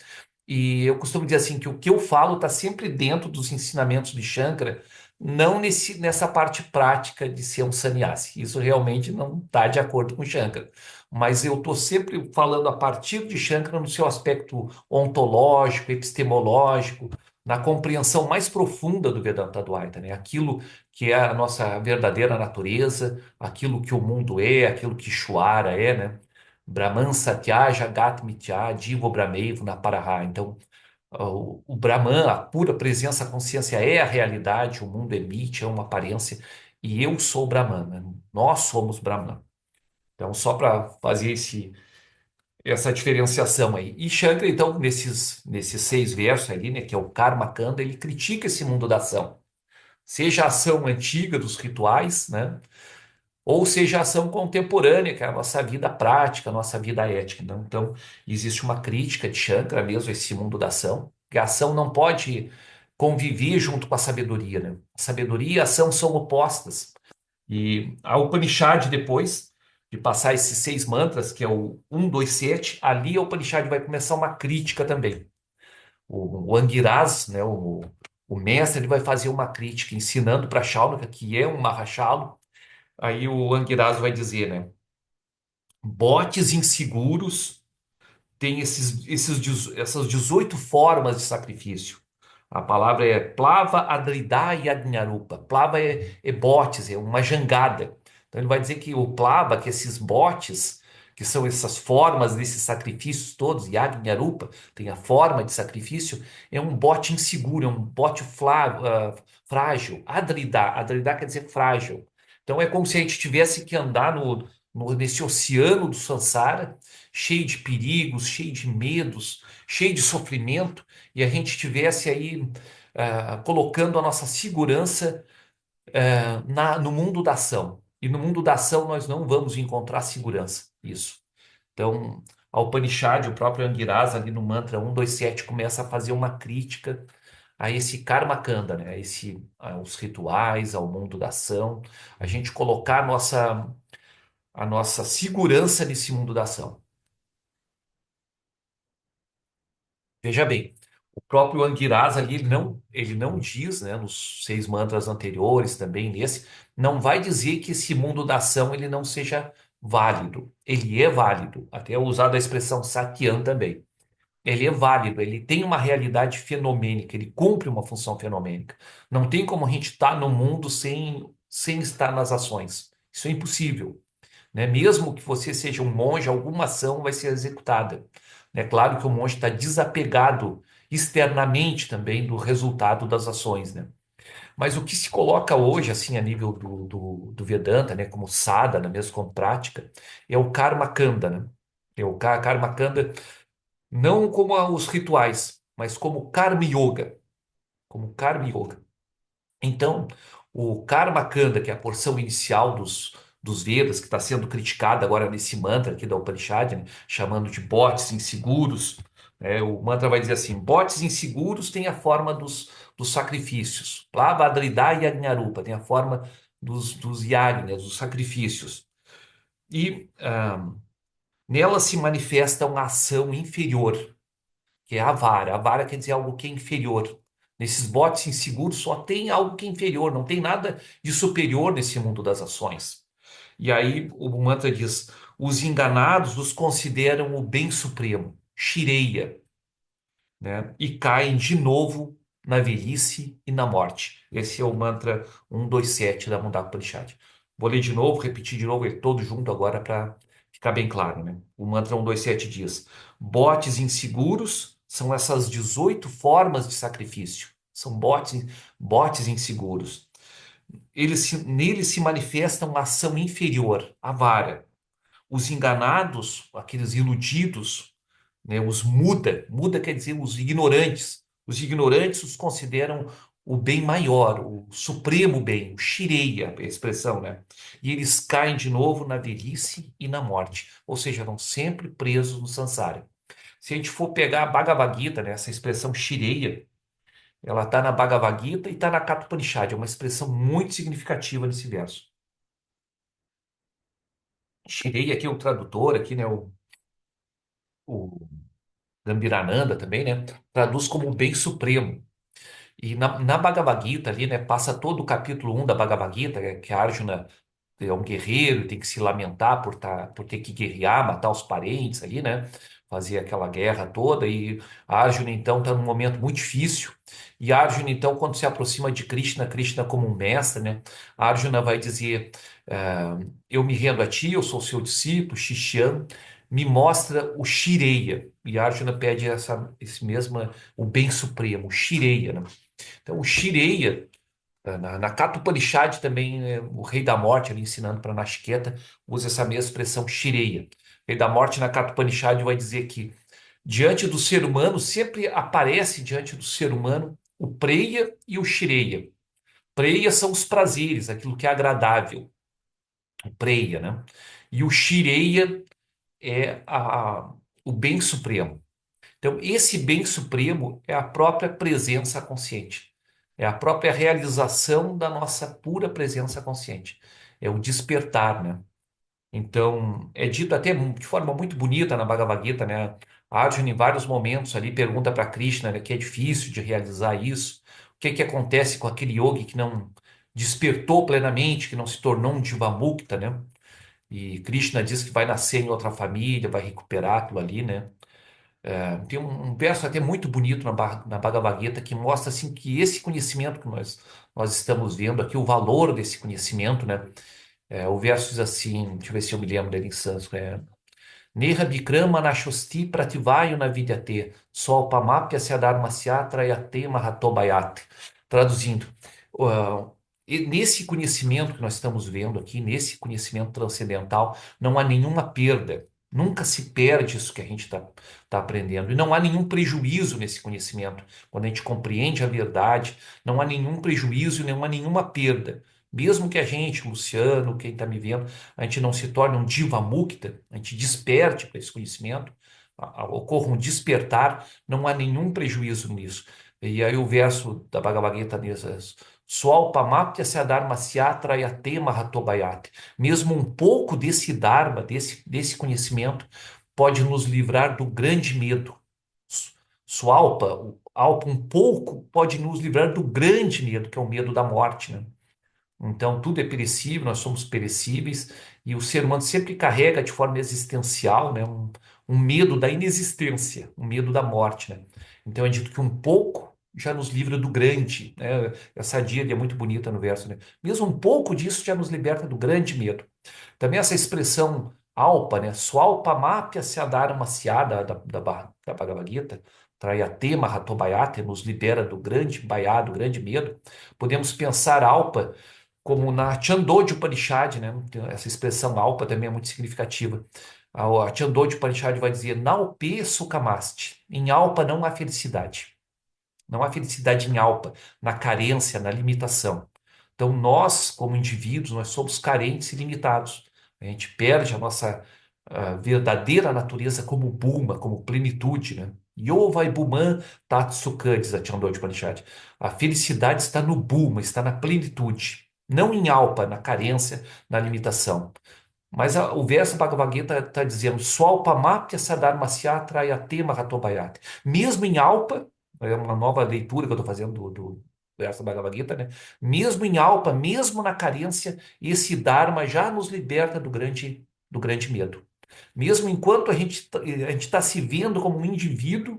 E eu costumo dizer assim que o que eu falo está sempre dentro dos ensinamentos de Shankara, não nessa parte prática de ser um sannyasi. Isso realmente não está de acordo com Shankara. Mas eu estou sempre falando a partir de Shankara no seu aspecto ontológico, epistemológico, na compreensão mais profunda do Vedanta Advaita, né? Aquilo que é a nossa verdadeira natureza, aquilo que o mundo é, aquilo que Ishvara é, né? Brahman Satya Jagat Mithya Jivo Brahmeivo Naparaha. Então, o Brahman, a pura presença, a consciência é a realidade, o mundo emite, é uma aparência. e eu sou Brahman, né? Nós somos Brahman. Então, só para fazer essa diferenciação aí. E Shankara, então, nesses 6 versos ali, né, que é o Karma Kanda, ele critica esse mundo da ação. Seja a ação antiga dos rituais, né? Ou seja a ação contemporânea, que é a nossa vida prática, a nossa vida ética. Né? Então, existe uma crítica de Shankara mesmo a esse mundo da ação, que a ação não pode conviver junto com a sabedoria. Né? A sabedoria e a ação são opostas. E a Upanishad, depois de passar esses 6 mantras, que é o 1, 2, 7, ali a Upanishad vai começar uma crítica também. O Angiraz, né, o mestre, ele vai fazer uma crítica, ensinando para Shaunaka, que é um Mahashalo. Aí o Angiraz vai dizer, né? Botes inseguros tem essas 18 formas de sacrifício. A palavra é Plava, Adridá e Agnarupa. Plava é botes, é uma jangada. Então ele vai dizer que o Plava, que esses botes, que são essas formas desses sacrifícios todos, e Agnarupa tem a forma de sacrifício, é um bote inseguro, é um bote frágil. Adridá quer dizer frágil. Então é como se a gente tivesse que andar nesse oceano do Sansara, cheio de perigos, cheio de medos, cheio de sofrimento, e a gente estivesse aí colocando a nossa segurança no mundo da ação. E no mundo da ação nós não vamos encontrar segurança. Isso. Então, a Upanishad, o próprio Angiras, ali no mantra 1, 2, 7, começa a fazer uma crítica a esse Karma Kanda, né? Aos rituais, ao mundo da ação, a gente colocar a nossa segurança nesse mundo da ação. Veja bem, o próprio Anguirás ali, ele não diz, né, nos 6 mantras anteriores, também nesse, não vai dizer que esse mundo da ação ele não seja válido. Ele é válido, até usado a expressão Satyan também. Ele é válido, ele tem uma realidade fenomênica, ele cumpre uma função fenomênica. Não tem como a gente estar no mundo sem estar nas ações. Isso é impossível, né? Mesmo que você seja um monge, alguma ação vai ser executada. É claro que o monge está desapegado externamente também do resultado das ações, né? Mas o que se coloca hoje, assim, a nível do Vedanta, né, como sadhana, mesmo como prática, é o Karma Kanda, né? É o Karma Kanda, não como os rituais, mas como Karma Yoga, como Karma Yoga. Então, o Karma Kanda, que é a porção inicial dos Vedas, que está sendo criticada agora nesse mantra aqui da Upanishad, né, chamando de botes inseguros, né, o mantra vai dizer assim: botes inseguros têm a forma dos sacrifícios. Lavadridá e Agnarupa tem a forma dos yagnas, dos sacrifícios. E nela se manifesta uma ação inferior, que é a vara. A vara quer dizer algo que é inferior. Nesses botes inseguros só tem algo que é inferior, não tem nada de superior nesse mundo das ações. E aí o mantra diz: os enganados os consideram o bem supremo, Shireya, né? E caem de novo na velhice e na morte. Esse é o mantra 1, 2, 7 da Mundaka Upanishad. Vou ler de novo, repetir de novo, ele todo junto agora para ficar bem claro, né? O mantra 1, 2, 7 diz: botes inseguros são essas 18 formas de sacrifício. São botes inseguros. Neles se manifesta uma ação inferior, a vara. Os enganados, aqueles iludidos, né, os muda quer dizer os ignorantes. Os ignorantes os consideram o bem maior, o supremo bem, o Shireya, a expressão, né? E eles caem de novo na velhice e na morte, ou seja, estão sempre presos no samsara. Se a gente for pegar a Bhagavad Gita, né, essa expressão Shireya, ela está na Bhagavad Gita e está na Katha Upanishad, é uma expressão muito significativa nesse verso. Shireya aqui, o tradutor aqui, né, o Gambirananda também, né? Traduz como o bem supremo. E na Bhagavad Gita ali, né? Passa todo o capítulo 1 da Bhagavad Gita, que a Arjuna é um guerreiro, tem que se lamentar por ter que guerrear, matar os parentes ali, né? Fazer aquela guerra toda. E a Arjuna, então, está num momento muito difícil. E a Arjuna, então, quando se aproxima de Krishna, Krishna como um mestre, né? A Arjuna vai dizer: eu me rendo a ti, eu sou seu discípulo, Shishyan, me mostra o Shireya. E a Arjuna pede esse mesmo, o bem supremo, o Shireya, né? Então, o Shireya Na Kata Upanishad também, o Rei da Morte, ali ensinando para Nachiketa, usa essa mesma expressão Shireya. O Rei da Morte na Kata Upanishad vai dizer que diante do ser humano, sempre aparece diante do ser humano o Preya e o Shireya. Preya são os prazeres, aquilo que é agradável, o Preya, né? E o Shireya é o bem supremo. Então, esse bem supremo é a própria presença consciente. É a própria realização da nossa pura presença consciente. É o despertar, né? Então, é dito até de forma muito bonita na Bhagavad Gita, né? Arjuna, em vários momentos ali, pergunta para Krishna, né, que é difícil de realizar isso. O que que acontece com aquele yogi que não despertou plenamente, que não se tornou um Jivamukta, né? E Krishna diz que vai nascer em outra família, vai recuperar aquilo ali, né? Tem um verso até muito bonito na Bhagavad Gita que mostra assim que esse conhecimento que nós estamos vendo aqui, o valor desse conhecimento, né? O verso diz assim, deixa eu ver se eu me lembro dele em sânscrito, Neha Vikrama Nashosti Prativayo Navidyate Swalpamapya Sadharmasya Trayate Mahatobayate. Traduzindo, e nesse conhecimento que nós estamos vendo aqui, nesse conhecimento transcendental, não há nenhuma perda. Nunca se perde isso que a gente está aprendendo. E não há nenhum prejuízo nesse conhecimento. Quando a gente compreende a verdade, não há nenhum prejuízo, não há nenhuma perda. Mesmo que a gente, Luciano, quem está me vendo, a gente não se torne um diva mukta, a gente desperte para esse conhecimento, ocorra um despertar, não há nenhum prejuízo nisso. E aí o verso da Bhagavad Gita diz: Swalpamapya Sadharmasya Trayate Mahatobayate. Mesmo um pouco desse Dharma, desse conhecimento, pode nos livrar do grande medo. Swalpa, alpa, um pouco, pode nos livrar do grande medo, que é o medo da morte, né? Então, tudo é perecível, nós somos perecíveis, e o ser humano sempre carrega de forma existencial, né, um medo da inexistência, um medo da morte, né? Então, é dito que um pouco já nos livra do grande, né? Essa díade é muito bonita no verso, né? Mesmo um pouco disso já nos liberta do grande medo. Também essa expressão alpa, né? Swalpamapya Sadharma Syada da Bhagavad Gita, Trayate Mahatobayate, nos libera do grande baiá, do grande medo. Podemos pensar alpa como na Chandogya Upanishad, né? Essa expressão alpa também é muito significativa. A Chandogya Upanishad vai dizer, Naupe Sukhamasti. Em alpa não há felicidade. Não há felicidade em alpa, na carência, na limitação. Então, nós, como indivíduos, nós somos carentes e limitados. A gente perde a nossa verdadeira natureza como Bhuma, como plenitude, né? Yovai Bhuman Tatsuka, diz a Chandogya Upanishad. A felicidade está no Bhuma, está na plenitude. Não em alpa, na carência, na limitação. Mas o verso Bhagavad Gita está dizendo Swalpamapya Sadharmasya Trayate Mahatobayate. Mesmo em Alpa, é uma nova leitura que eu estou fazendo do verso Bhagavad Gita, né? Mesmo em Alpa, mesmo na carência, esse Dharma já nos liberta do grande medo. Mesmo enquanto a gente está se vendo como um indivíduo,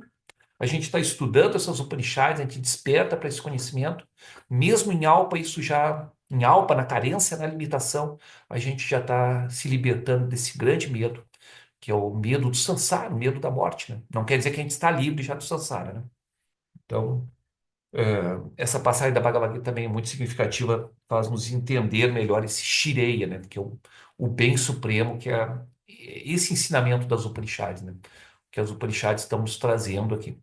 a gente está estudando essas Upanishads, a gente desperta para esse conhecimento. Mesmo em Alpa, isso já, em Alpa, na carência, na limitação, a gente já está se libertando desse grande medo, que é o medo do samsara, o medo da morte, né? Não quer dizer que a gente está livre já do samsara, né? Então, essa passagem da Bhagavad Gita também é muito significativa, faz-nos entender melhor esse Shireya, né? Que é o bem supremo, que é esse ensinamento das Upanishads, né? Que as Upanishads estão nos trazendo aqui.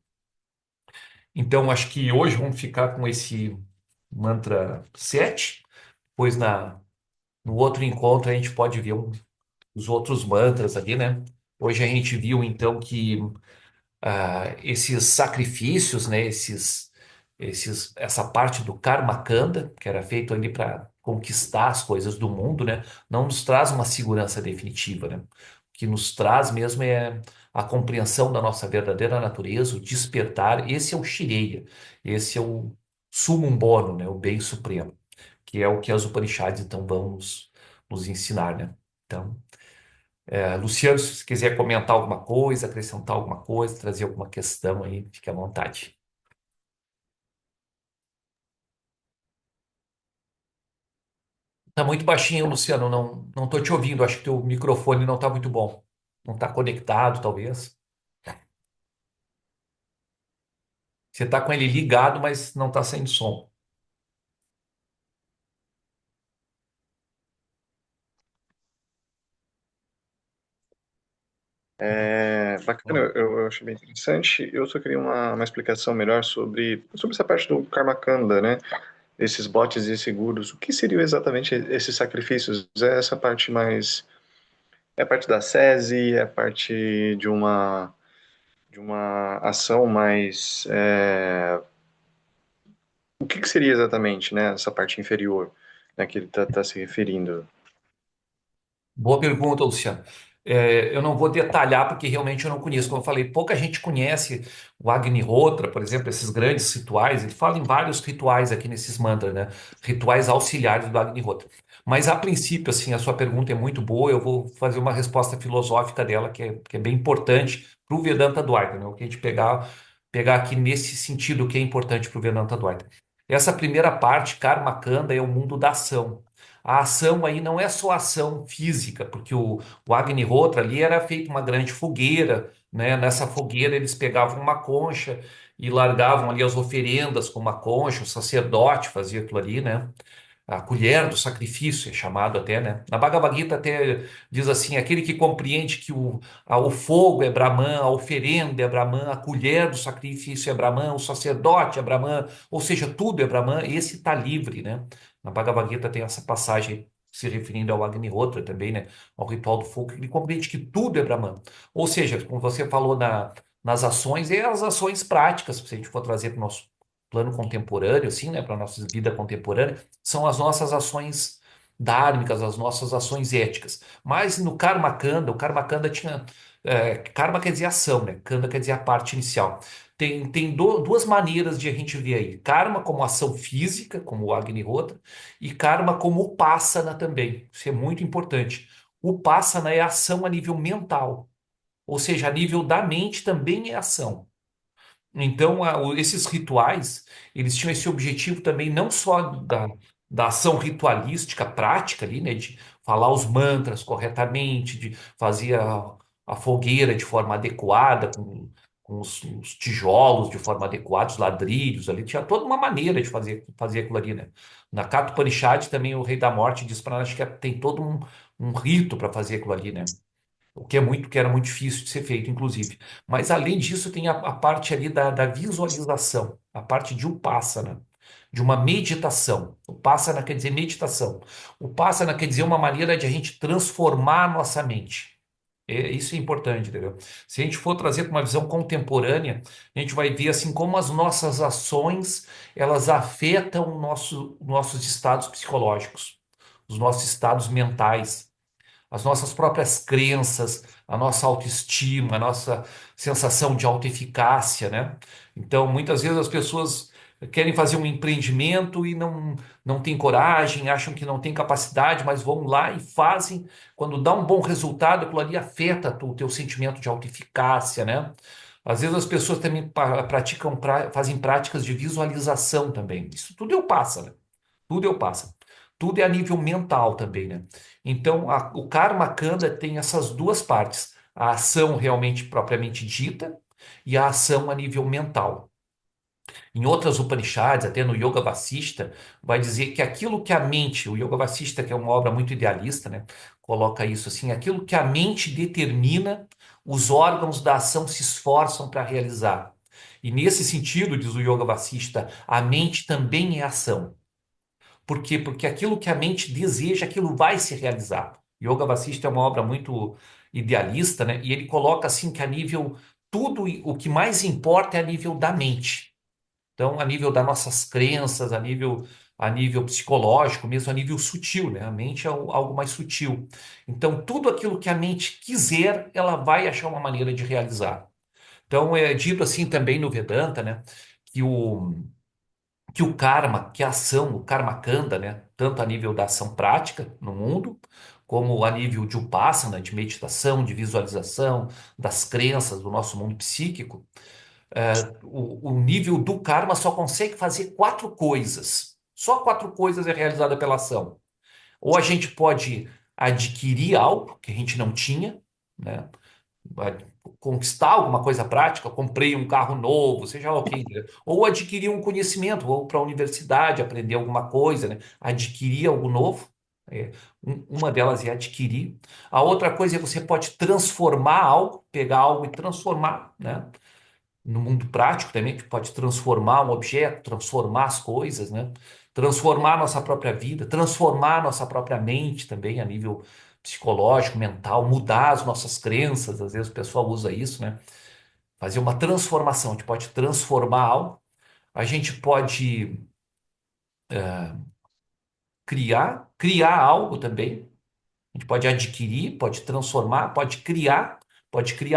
Então, acho que hoje vamos ficar com esse mantra 7, pois no outro encontro a gente pode ver os outros mantras ali, né? Hoje a gente viu então que esses sacrifícios, né? Essa parte do Karma Kanda, que era feito ali para conquistar as coisas do mundo, né? Não nos traz uma segurança definitiva, né? O que nos traz mesmo é a compreensão da nossa verdadeira natureza, o despertar. Esse é o Shireya, esse é o Summum Bono, né? O bem supremo, que é o que as Upanishads então vão nos ensinar, né? Então, Luciano, se você quiser comentar alguma coisa, acrescentar alguma coisa, trazer alguma questão aí, fique à vontade. Tá muito baixinho, Luciano. Não tô te ouvindo. Acho que teu microfone não tá muito bom. Não tá conectado, talvez. Você tá com ele ligado, mas não tá saindo som. É bacana, eu achei bem interessante. Eu só queria uma explicação melhor sobre essa parte do Karma Kanda, né? Esses botes e seguros. O que seriam exatamente esses sacrifícios? É essa parte mais. É a parte da SESI? É a parte de uma ação mais. O que seria exatamente, né? Essa parte inferior, né, que ele está se referindo? Boa pergunta, Luciano. Eu não vou detalhar porque realmente eu não conheço. Como eu falei, pouca gente conhece o Agnihotra, por exemplo, esses grandes rituais. Ele fala em vários rituais aqui nesses mantras, né? Rituais auxiliares do Agnihotra. Mas a princípio, assim, a sua pergunta é muito boa. Eu vou fazer uma resposta filosófica dela que é bem importante para o Vedanta Dvaita, né? O que a gente pegar aqui nesse sentido que é importante para o Vedanta Dvaita. Essa primeira parte, Karma Kanda, é o mundo da ação. A ação aí não é só ação física, porque o Agnihotra ali era feito uma grande fogueira, né? Nessa fogueira eles pegavam uma concha e largavam ali as oferendas com uma concha, o sacerdote fazia aquilo ali, né? A colher do sacrifício é chamado até, né? Na Bhagavad Gita até diz assim, aquele que compreende que o fogo é Brahman, a oferenda é Brahman, a colher do sacrifício é Brahman, o sacerdote é Brahman, ou seja, tudo é Brahman, esse está livre, né? Na Bhagavad Gita tem essa passagem se referindo ao Agnihotra também, né? Ao ritual do fogo, ele compreende que tudo é Brahman. Ou seja, como você falou nas ações, é as ações práticas, se a gente for trazer para o nosso plano contemporâneo, assim, né? Para a nossa vida contemporânea, são as nossas ações dármicas, as nossas ações éticas. Mas no Karma Kanda, o Karma Kanda tinha. Karma quer dizer ação, né? Kanda quer dizer a parte inicial. Tem duas maneiras de a gente ver aí. Karma como ação física, como o Agnihotra, e karma como Upasana também. Isso é muito importante. O Upasana é ação a nível mental, ou seja, a nível da mente também é ação. Então, esses rituais, eles tinham esse objetivo também, não só da ação ritualística prática ali, né, de falar os mantras corretamente, de fazer a fogueira de forma adequada, com os tijolos de forma adequada, os ladrilhos ali, tinha toda uma maneira de fazer aquilo ali, né? Na Kata Upanishad também o Rei da Morte diz para nós que tem todo um rito para fazer aquilo ali, né? Que era muito difícil de ser feito, inclusive. Mas além disso, tem a parte ali da visualização, a parte de Upasana, de uma meditação. Upasana quer dizer meditação. Upasana quer dizer uma maneira de a gente transformar a nossa mente. Isso é importante, entendeu? Se a gente for trazer para uma visão contemporânea, a gente vai ver assim como as nossas ações elas afetam nossos estados psicológicos, os nossos estados mentais, as nossas próprias crenças, a nossa autoestima, a nossa sensação de autoeficácia, né? Então, muitas vezes as pessoas querem fazer um empreendimento e não têm coragem, acham que não têm capacidade, mas vão lá e fazem. Quando dá um bom resultado, aquilo ali afeta o teu sentimento de autoeficácia, né? Às vezes as pessoas também fazem práticas de visualização também. Isso tudo eu passo, né? Tudo eu passo. Tudo é a nível mental também, né? Então, o Karma Kanda tem essas duas partes: a ação realmente propriamente dita e a ação a nível mental. Em outras Upanishads, até no Yoga Vasista, vai dizer que aquilo que a mente, o Yoga Vasista, que é uma obra muito idealista, né, coloca isso assim: aquilo que a mente determina, os órgãos da ação se esforçam para realizar. E nesse sentido, diz o Yoga Vasista, a mente também é ação. Por quê? Porque aquilo que a mente deseja, aquilo vai se realizar. Yoga Vasista é uma obra muito idealista, né? E ele coloca assim que a nível tudo o que mais importa é a nível da mente. Então, a nível das nossas crenças, a nível psicológico, mesmo a nível sutil, né? A mente é algo mais sutil. Então, tudo aquilo que a mente quiser, ela vai achar uma maneira de realizar. Então, é dito assim também no Vedanta, né? Que o karma, que a ação, o karma kanda, né, tanto a nível da ação prática no mundo, como a nível de upasana, de meditação, de visualização, das crenças do nosso mundo psíquico, o nível do karma só consegue fazer quatro coisas. Só quatro coisas é realizada pela ação. Ou a gente pode adquirir algo que a gente não tinha, né? Vai conquistar alguma coisa prática, comprei um carro novo, seja lá o que, entendeu? Ou adquirir um conhecimento, ou para a universidade aprender alguma coisa, né? Adquirir algo novo. É, uma delas é adquirir. A outra coisa é você pode transformar algo, pegar algo e transformar, né? No mundo prático também, que pode transformar um objeto, transformar as coisas, né? Transformar a nossa própria vida, transformar a nossa própria mente também a nível psicológico, mental, mudar as nossas crenças. Às vezes o pessoal usa isso, né? Fazer uma transformação. A gente pode transformar algo, a gente pode criar algo também. A gente pode adquirir, pode transformar, pode criar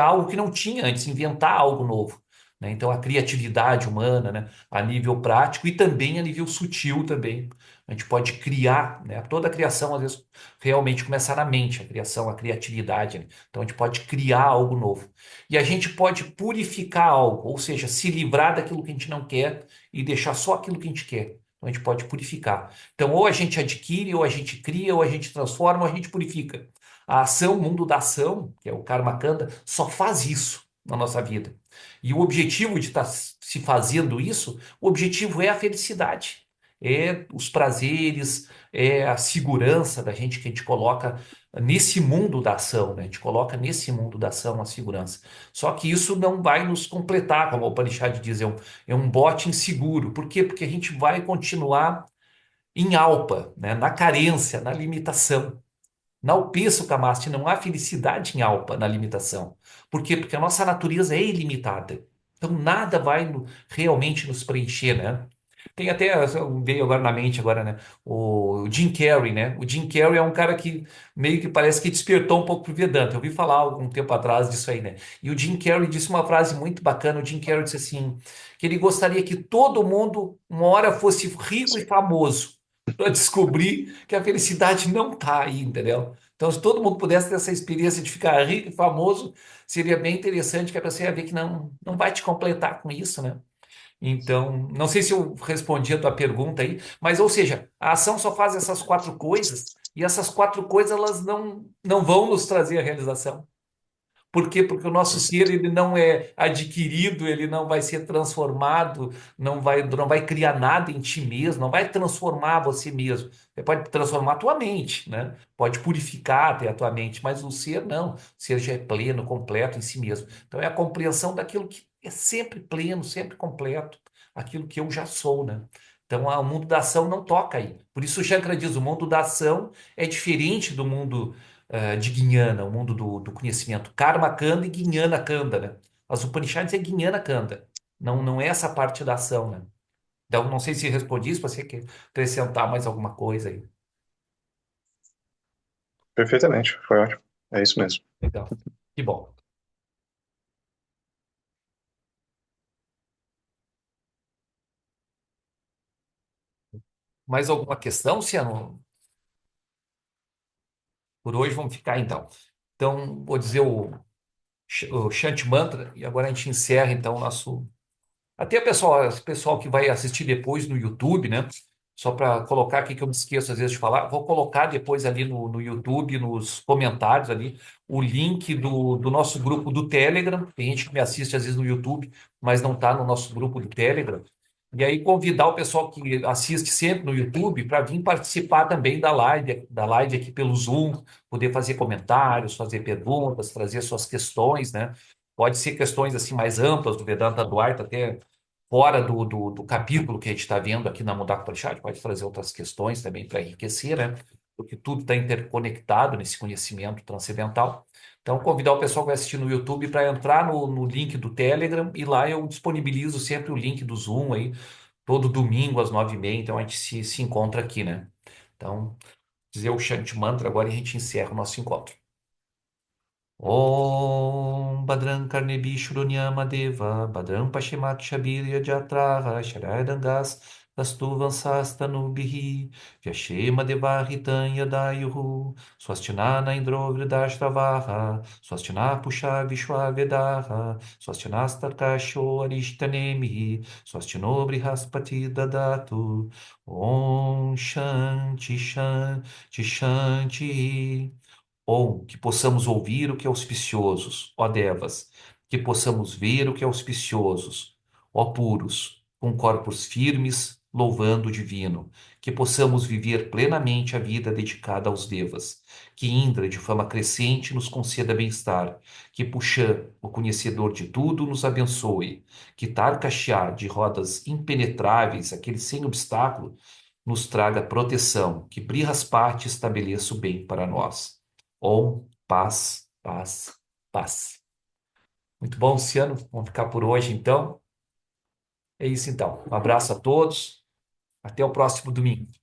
algo que não tinha antes, inventar algo novo, né? Então, a criatividade humana, né? A nível prático e também a nível sutil também. A gente pode criar, né? Toda a criação, às vezes, realmente começa na mente, a criação, a criatividade, né? Então, a gente pode criar algo novo. E a gente pode purificar algo, ou seja, se livrar daquilo que a gente não quer e deixar só aquilo que a gente quer. Então, a gente pode purificar. Então, ou a gente adquire, ou a gente cria, ou a gente transforma, ou a gente purifica. A ação, o mundo da ação, que é o Karma Kanda, só faz isso na nossa vida. E o objetivo de estar se fazendo isso, o objetivo é a felicidade, é os prazeres, é a segurança da gente que a gente coloca nesse mundo da ação, né? A gente coloca nesse mundo da ação a segurança. Só que isso não vai nos completar, como o Upanishad diz, é um bote inseguro. Por quê? Porque a gente vai continuar em alpa, né? Na carência, na limitação. Na Alpeço, Camasti, não há felicidade em Alpa, na limitação. Por quê? Porque a nossa natureza é ilimitada. Então nada vai realmente nos preencher, né? Tem até, veio agora na mente agora, né? O Jim Carrey, né? O Jim Carrey é um cara que meio que parece que despertou um pouco pro Vedanta. Eu ouvi falar algum tempo atrás disso aí, né? E o Jim Carrey disse uma frase muito bacana. O Jim Carrey disse assim, que ele gostaria que todo mundo uma hora fosse rico e famoso para descobrir que a felicidade não tá aí, entendeu? Então, se todo mundo pudesse ter essa experiência de ficar rico e famoso, seria bem interessante que a pessoa ia ver que não vai te completar com isso, né? Então, não sei se eu respondi a tua pergunta aí, mas, ou seja, a ação só faz essas quatro coisas e essas quatro coisas elas não vão nos trazer a realização. Por quê? Porque o nosso ser ele não é adquirido, ele não vai ser transformado, não vai criar nada em ti mesmo, não vai transformar você mesmo. Você pode transformar a tua mente, né? Pode purificar até a tua mente, mas o ser não. O ser já é pleno, completo em si mesmo. Então é a compreensão daquilo que é sempre pleno, sempre completo, aquilo que eu já sou, né? Então o mundo da ação não toca aí. Por isso o Shankara diz, o mundo da ação é diferente do mundo de Guiana, o mundo do conhecimento. Karma Kanda e Guiana Kanda, né? As Upanishads é Guiana Kanda. Não é essa parte da ação, né? Então, não sei se respondi isso, você quer acrescentar mais alguma coisa aí. Perfeitamente, foi ótimo. É isso mesmo. Legal. Que bom. Mais alguma questão, Luciano? Por hoje vamos ficar então. Então, vou dizer o Shanti Mantra e agora a gente encerra então o nosso. Até o pessoal que vai assistir depois no YouTube, né? Só para colocar aqui que eu me esqueço às vezes de falar, vou colocar depois ali no YouTube, nos comentários ali, o link do nosso grupo do Telegram. Tem gente que me assiste às vezes no YouTube, mas não está no nosso grupo do Telegram. E aí convidar o pessoal que assiste sempre no YouTube para vir participar também da live aqui pelo Zoom, poder fazer comentários, fazer perguntas, trazer suas questões, né? Pode ser questões assim mais amplas do Vedanta Duarta, até fora do capítulo que a gente está vendo aqui na Mudar Chat, pode trazer outras questões também para enriquecer, né? Porque tudo está interconectado nesse conhecimento transcendental. Então, convidar o pessoal que vai assistir no YouTube para entrar no link do Telegram e lá eu disponibilizo sempre o link do Zoom aí, todo domingo às 9h30. Então, a gente se encontra aqui, né? Então, dizer o Shanti Mantra agora e a gente encerra o nosso encontro. Om Badran Karnebi Shuronyama Deva Badram Pashimakshabirya Jatraha Sharadangas Tastuvansastanu Vyashema Deva Hitanya Dayuhu Swastinana Indro Vridashtavaha Swastina Pusha Vishwavedaha Swastinastarkasho Arishtanemi Swastino Brihaspati Dadatu Om Shanti Shanti Shanti ou que possamos ouvir o que é auspiciosos, ó Devas, que possamos ver o que é auspiciosos, ó puros, com corpos firmes, louvando o divino, que possamos viver plenamente a vida dedicada aos devas, que Indra, de fama crescente, nos conceda bem-estar, que Puxã, o conhecedor de tudo, nos abençoe, que Tarkashá, de rodas impenetráveis, aquele sem obstáculo, nos traga proteção, que Brihaspati estabeleça o bem para nós. Om, paz, paz, paz. Muito bom, Luciano. Vamos ficar por hoje, então. É isso, então. Um abraço a todos. Até o próximo domingo.